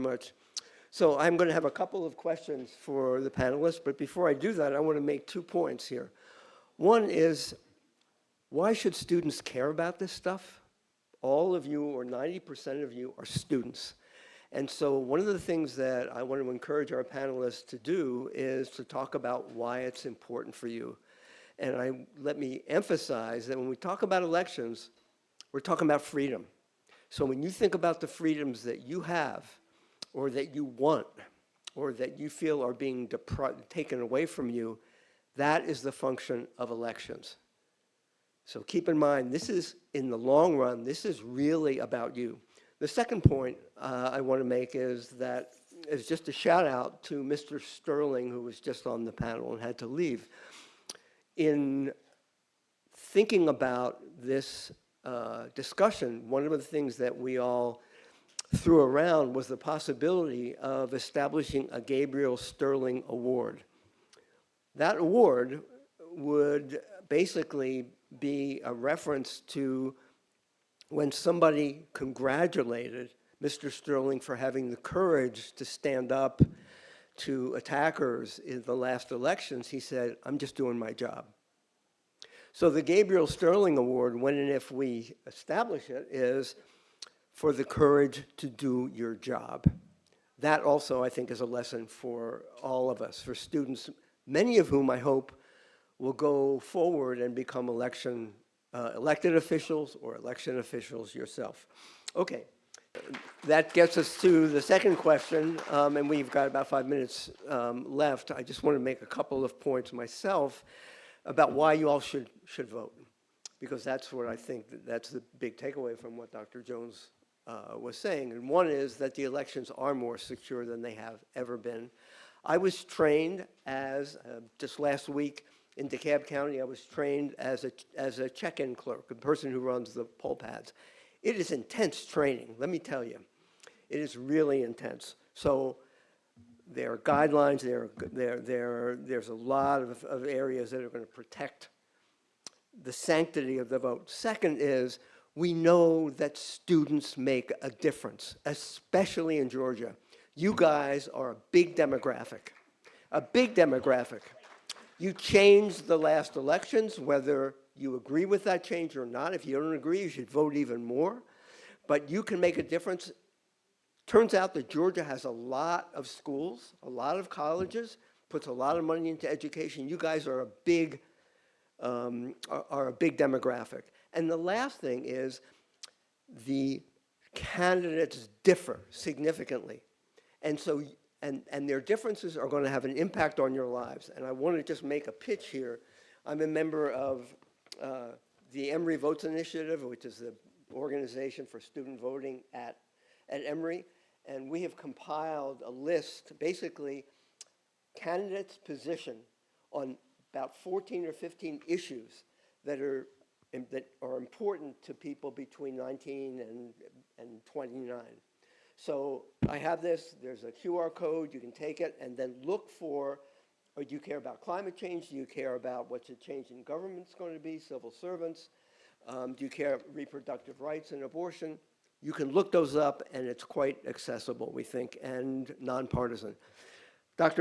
much. So I'm going to have a couple of questions for the panelists, but before I do that, I want to make 2 points here. One is, why should students care about this stuff? All of you, or 90% of you, are students. And so one of the things that I want to encourage our panelists to do is to talk about why it's important for you. And let me emphasize that when we talk about elections, we're talking about freedom. So when you think about the freedoms that you have, or that you want, or that you feel are being taken away from you, that is the function of elections. So keep in mind, this is, in the long run, this is really about you. The second point I want to make is just a shout out to Mr. Sterling, who was just on the panel and had to leave. In thinking about this discussion, one of the things that we all threw around was the possibility of establishing a Gabriel Sterling Award. That award would basically be a reference to when somebody congratulated Mr. Sterling for having the courage to stand up to attackers in the last elections. He said, "I'm just doing my job." So the Gabriel Sterling Award, when and if we establish it, is for the courage to do your job. That also, I think, is a lesson for all of us, for students, many of whom I hope will go forward and become elected officials or election officials yourself. Okay, that gets us to the second question, and we've got about 5 minutes left. I just want to make a couple of points myself about why you all should vote, because that's what I think, that's the big takeaway from what Dr. Jones was saying. And one is that the elections are more secure than they have ever been. I was trained as, just last week in DeKalb County, I was trained as a check-in clerk, a person who runs the poll pads. It is intense training, let me tell you. It is really intense. So there are guidelines, there's a lot of areas that are going to protect the sanctity of the vote. Second is, we know that students make a difference, especially in Georgia. You guys are a big demographic, a big demographic. You changed the last elections, whether you agree with that change or not. If you don't agree, you should vote even more. But you can make a difference. Turns out that Georgia has a lot of schools, a lot of colleges, puts a lot of money into education. You guys are a big demographic. And the last thing is the candidates differ significantly. And so, and their differences are going to have an impact on your lives. And I want to just make a pitch here. I'm a member of the Emory Votes Initiative, which is the organization for student voting at Emory. And we have compiled a list, basically, candidates' position on about 14 or 15 issues that are important to people between 19 and 29. So I have this, there's a QR code, you can take it and then look for, do you care about climate change? Do you care about what's a change in government's going to be, civil servants? Do you care about reproductive rights and abortion? You can look those up and it's quite accessible, we think, and nonpartisan. Dr.